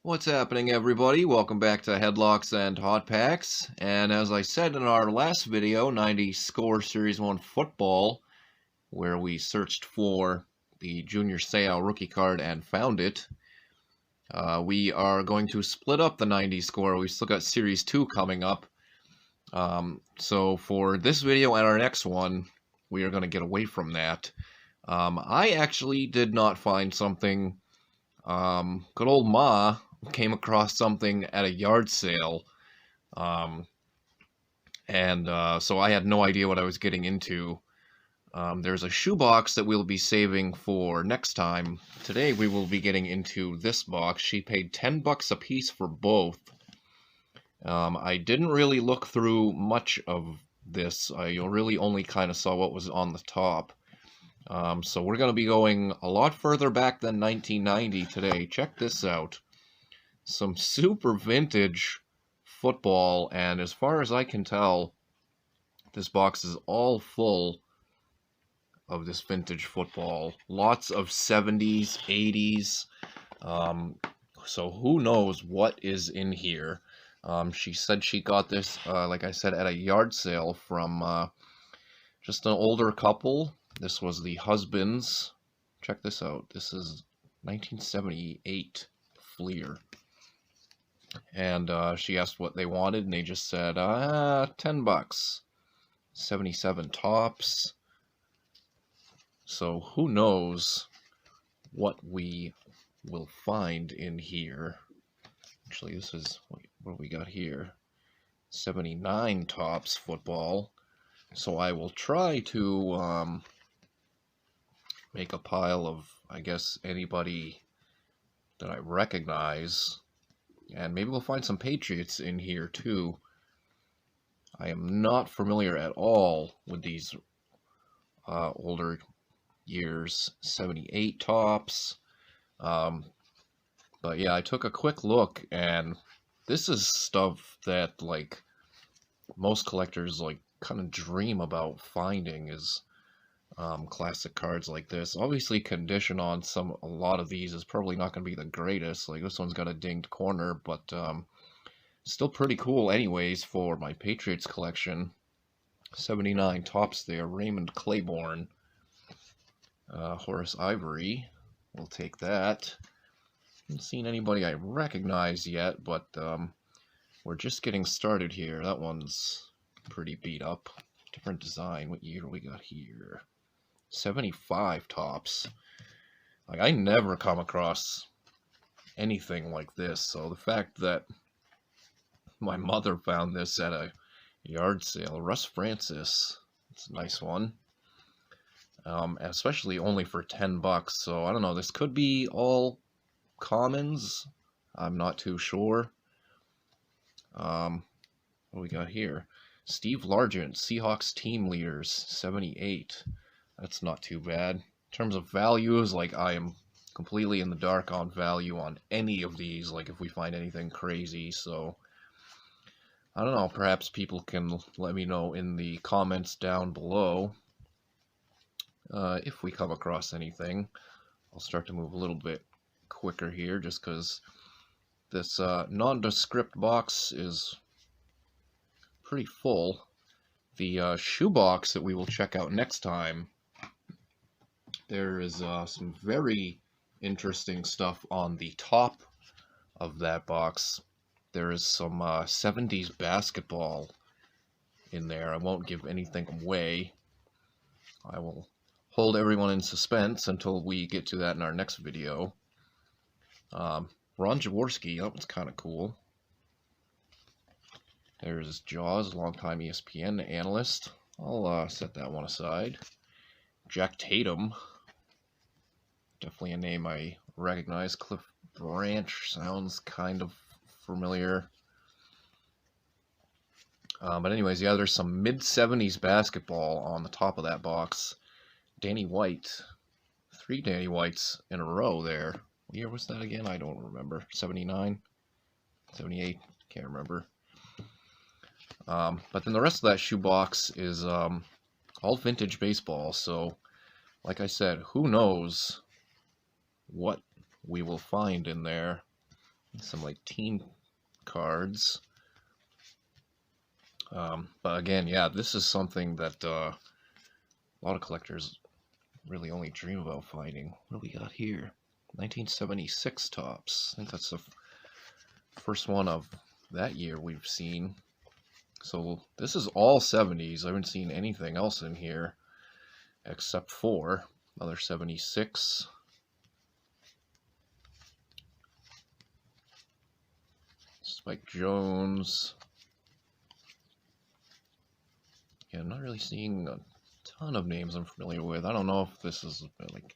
What's happening, everybody? Welcome back to Headlocks and Hot Packs. And as I said in our last video, 90's Score Series 1 Football, where we searched for the Junior Seau rookie card and found it, we are going to split up the 90's Score. We've still got Series 2 coming up. So for this video and our next one, we are going to get away from that. I actually did not find something. Good old Ma came across something at a yard sale, so I had no idea what I was getting into. There's a shoebox that we'll be saving for next time. Today we will be getting into this box. She paid $10 a piece for both. I didn't really look through much of this. I really only kind of saw what was on the top. So we're going to be going a lot further back than 1990 today. Check this out. Some super vintage football, and as far as I can tell, this box is all full of this vintage football. Lots of 70s, 80s. So who knows what is in here. She said she got this, like I said, at a yard sale from just an older couple. This was the husband's. Check this out. This is 1978 Fleer. And she asked what they wanted, and they just said, $10. 77 tops. So who knows what we will find in here. Actually, this is what we got here. 79 tops football. So I will try to make a pile of, I guess, anybody that I recognize. And maybe we'll find some Patriots in here, too. I am not familiar at all with these older years. 78 tops. But yeah, I took a quick look, and this is stuff that, like, most collectors, like, kind of dream about finding is classic cards like this. Obviously, condition on a lot of these is probably not going to be the greatest. Like, this one's got a dinged corner, but still pretty cool anyways for my Patriots collection. 79 tops there. Raymond Claiborne. Horace Ivory. We'll take that. Haven't seen anybody I recognize yet, but we're just getting started here. That one's pretty beat up. Different design. What year we got here? 75 tops. Like, I never come across anything like this, so the fact that my mother found this at a yard sale. Russ Francis. It's a nice one. Especially only for $10, so I don't know. This could be all commons. I'm not too sure. What do we got here? Steve Largent, Seahawks team leaders, 78. That's not too bad. In terms of values, like, I am completely in the dark on value on any of these, like, if we find anything crazy, so I don't know, perhaps people can let me know in the comments down below if we come across anything. I'll start to move a little bit quicker here, just because this Nondescript box is pretty full. The shoebox that we will check out next time, there is some very interesting stuff on the top of that box. There is some 70s basketball in there. I won't give anything away. I will hold everyone in suspense until we get to that in our next video. Ron Jaworski, that one's kind of cool. There's Jaws, longtime ESPN analyst. I'll set that one aside. Jack Tatum. Definitely a name I recognize. Cliff Branch sounds kind of familiar. But anyways, yeah, there's some mid-70s basketball on the top of that box. Danny White. 3 Danny Whites in a row there. What year was that again? I don't remember. 79? 78? Can't remember. But then the rest of that shoebox is all vintage baseball. So, like I said, who knows what we will find in there. Some like team cards. But again, yeah, this is something that a lot of collectors really only dream about finding. What do we got here? 1976 tops. I think that's the first one of that year we've seen. So this is all 70s. I haven't seen anything else in here except for another 76. Spike Jones. Yeah, I'm not really seeing a ton of names I'm familiar with. I don't know if this is like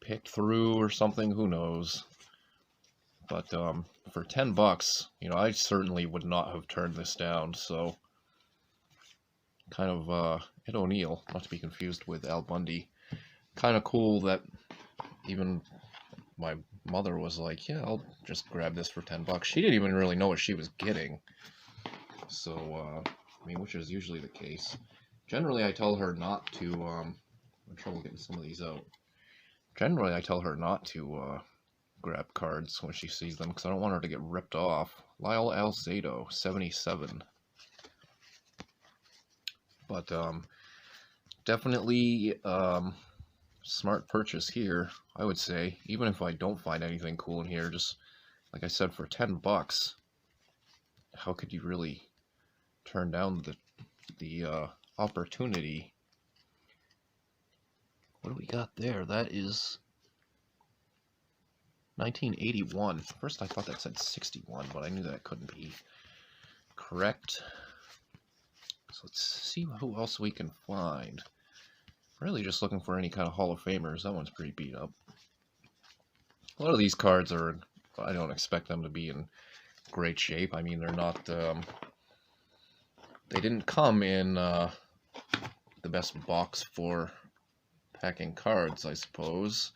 picked through or something. Who knows? But for $10, you know, I certainly would not have turned this down. So kind of Ed O'Neill, not to be confused with Al Bundy. Kind of cool that even my mother was like, yeah, I'll just grab this for $10. She didn't even really know what she was getting. So, I mean, which is usually the case. Generally, I tell her not to, I'm in trouble getting some of these out. Generally, I tell her not to grab cards when she sees them because I don't want her to get ripped off. Lyle Alzado, 77. But definitely smart purchase here, I would say. Even if I don't find anything cool in here, just like I said, for $10, how could you really turn down the opportunity? What do we got there? That is 1981. First I thought that said 61, but I knew that couldn't be correct. So let's see who else we can find. Really just looking for any kind of Hall of Famers. That one's pretty beat up. A lot of these cards are, I don't expect them to be in great shape. I mean, they're not, they didn't come in the best box for packing cards, I suppose.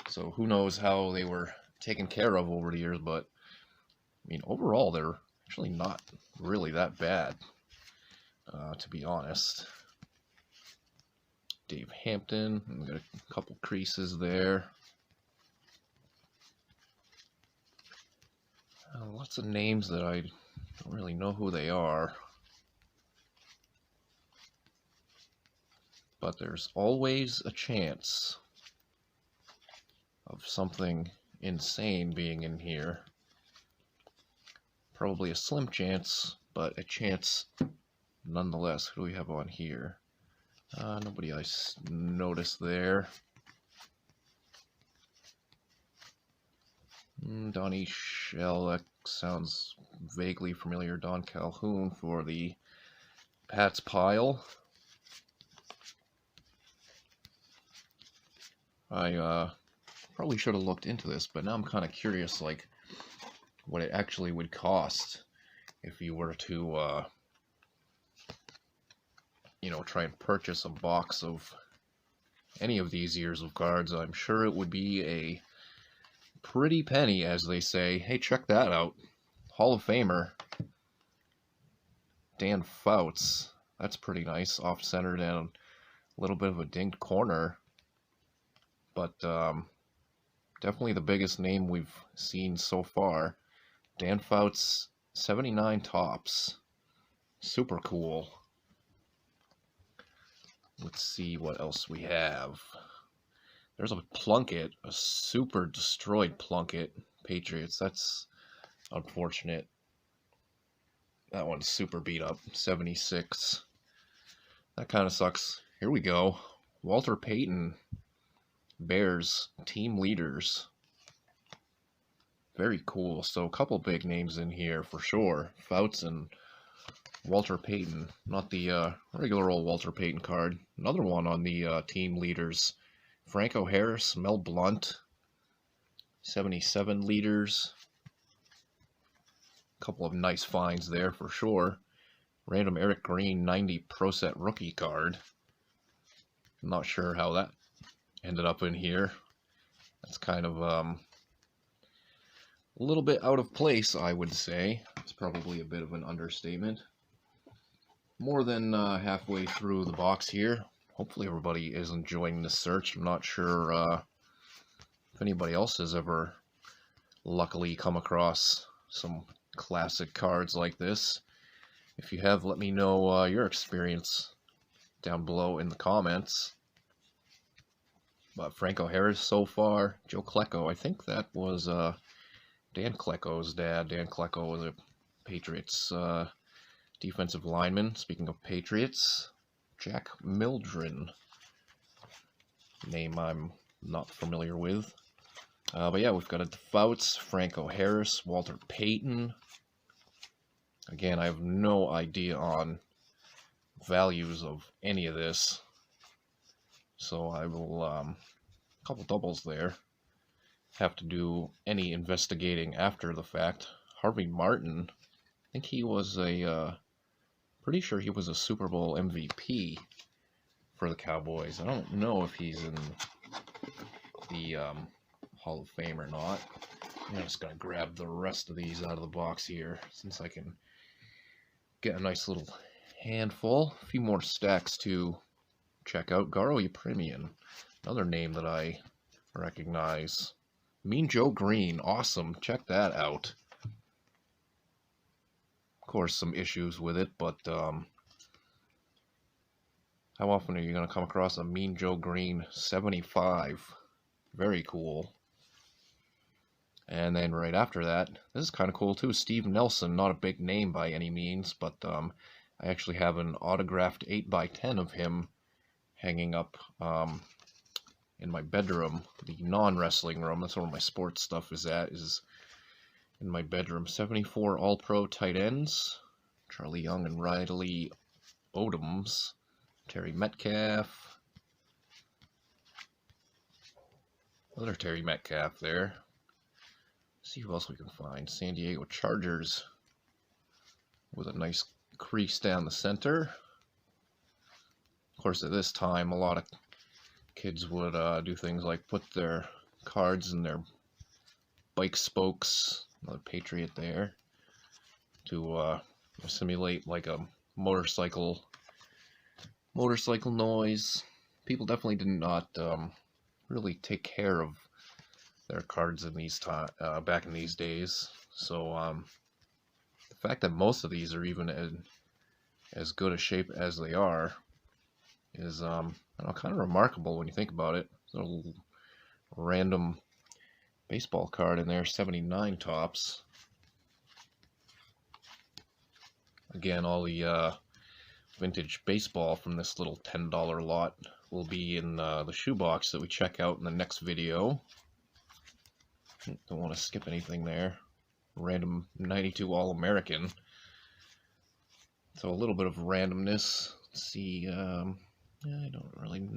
So who knows how they were taken care of over the years, but I mean, overall, they're actually not really that bad, to be honest. Dave Hampton, we got a couple creases there. Lots of names that I don't really know who they are. But there's always a chance of something insane being in here. Probably a slim chance, but a chance nonetheless. Who do we have on here? Nobody I noticed there. Donnie Shell, that sounds vaguely familiar. Don Calhoun for the Pats pile. I probably should have looked into this, but now I'm kind of curious, like, what it actually would cost if you were to, you know, try and purchase a box of any of these years of cards. I'm sure it would be a pretty penny, as they say. Hey, check that out. Hall of Famer Dan Fouts. That's pretty nice. Off-centered and a little bit of a dinged corner. But definitely the biggest name we've seen so far. Dan Fouts, 79 tops. Super cool. Let's see what else we have. There's a Plunkett, a super destroyed Plunkett. Patriots, that's unfortunate. That one's super beat up, 76. That kind of sucks. Here we go. Walter Payton, Bears, team leaders. Very cool. So a couple big names in here for sure. Fouts and Walter Payton. Not the regular old Walter Payton card. Another one on the team leaders. Franco Harris, Mel Blount, 77 leaders. A couple of nice finds there for sure. Random Eric Green, 90 Pro Set rookie card. I'm not sure how that ended up in here. That's kind of a little bit out of place, I would say. It's probably a bit of an understatement. More than halfway through the box here. Hopefully everybody is enjoying this search. I'm not sure if anybody else has ever luckily come across some classic cards like this. If you have, let me know your experience down below in the comments. But Franco Harris so far, Joe Klecko, I think that was Dan Klecko's dad. Dan Klecko was a Patriots defensive lineman. Speaking of Patriots, Jack Mildren, name I'm not familiar with. But yeah, we've got a Fouts, Franco Harris, Walter Payton. Again, I have no idea on values of any of this, so I will, couple doubles there. Have to do any investigating after the fact. Harvey Martin, I think he was pretty sure he was a Super Bowl MVP for the Cowboys. I don't know if he's in the Hall of Fame or not. I'm just going to grab the rest of these out of the box here, since I can get a nice little handful. A few more stacks to check out. Garo Yepremian, another name that I recognize. Mean Joe Green, awesome. Check that out. Of course, some issues with it, but how often are you going to come across a Mean Joe Green 75? Very cool. And then right after that, this is kind of cool too. Steve Nelson, not a big name by any means, but I actually have an autographed 8x10 of him hanging up in my bedroom, the non-wrestling room. That's where my sports stuff is at, is in my bedroom. 74 All-Pro tight ends, Charlie Young and Riley Odoms, Terry Metcalf, another Terry Metcalf there. See who else we can find. San Diego Chargers with a nice crease down the center. Of course, at this time, a lot of kids would do things like put their cards in their bike spokes. Another Patriot there to simulate like a motorcycle noise. People definitely did not really take care of their cards in these back in these days. So the fact that most of these are even in as good a shape as they are is I don't know, kind of remarkable when you think about it. There's a little random baseball card in there, 79 tops. Again, all the vintage baseball from this little $10 lot will be in the shoebox that we check out in the next video. Don't want to skip anything there. Random 92 All-American. So a little bit of randomness. Let's see. I don't really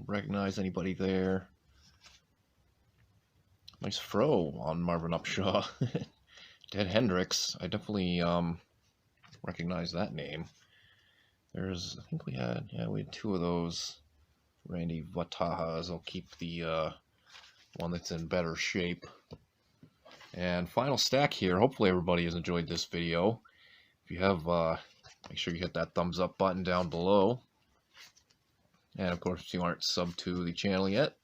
recognize anybody there. Nice fro on Marvin Upshaw. Ted Hendricks. I definitely recognize that name. I think we had two of those Randy Vatajas. I'll keep the one that's in better shape. And final stack here. Hopefully everybody has enjoyed this video. If you have, make sure you hit that thumbs up button down below. And of course, if you aren't subbed to the channel yet,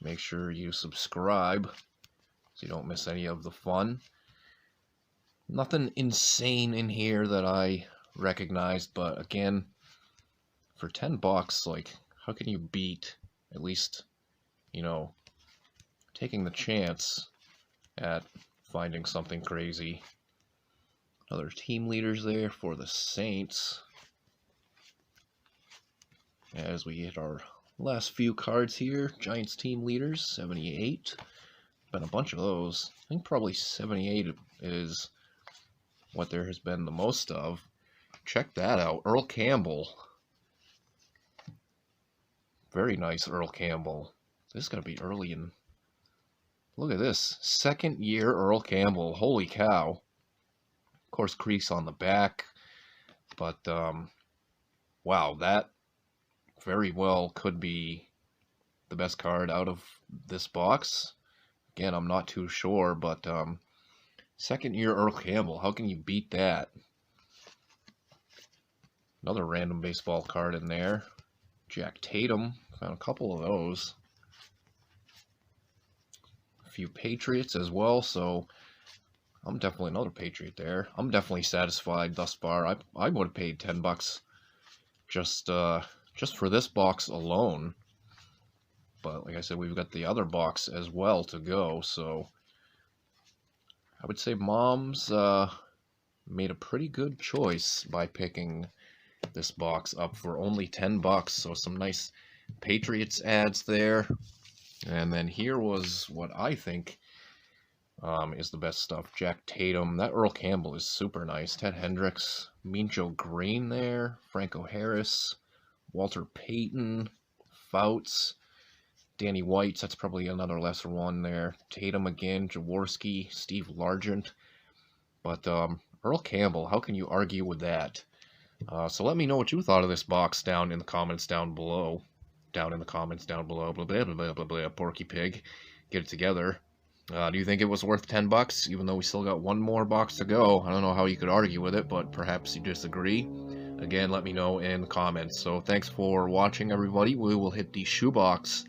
make sure you subscribe so you don't miss any of the fun. Nothing insane in here that I recognized, but again, for 10 bucks, like, how can you beat at least, you know, taking the chance at finding something crazy? Other team leaders there for the Saints. As we get our last few cards here, Giants team leaders, 78. Been a bunch of those. I think probably 78 is what there has been the most of. Check that out, Earl Campbell. Very nice Earl Campbell. This is going to be early in... Look at this. Second year Earl Campbell. Holy cow. Of course, crease on the back. But, wow, that very well could be the best card out of this box. Again, I'm not too sure, but second year Earl Campbell. How can you beat that? Another random baseball card in there. Jack Tatum. Found a couple of those. few Patriots as well, so I'm definitely another Patriot there. I'm definitely satisfied thus far. I would have paid $10 just for this box alone. But like I said, we've got the other box as well to go, so I would say Mom's made a pretty good choice by picking this box up for only $10. So some nice Patriots ads there. And then here was what I think is the best stuff. Jack Tatum. That Earl Campbell is super nice. Ted Hendricks. Mean Joe Green there. Franco Harris. Walter Payton. Fouts. Danny White. That's probably another lesser one there. Tatum again. Jaworski. Steve Largent. But Earl Campbell, how can you argue with that? So let me know what you thought of this box down in the comments down below. Blah, blah, blah, blah, blah, blah, Porky Pig. Get it together. Do you think it was worth $10, even though we still got one more box to go? I don't know how you could argue with it, but perhaps you disagree. Again, let me know in the comments. So thanks for watching, everybody. We will hit the shoebox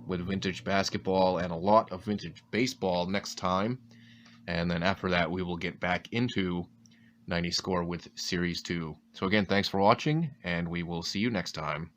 with vintage basketball and a lot of vintage baseball next time. And then after that, we will get back into 90 Score with Series 2. So again, thanks for watching, and we will see you next time.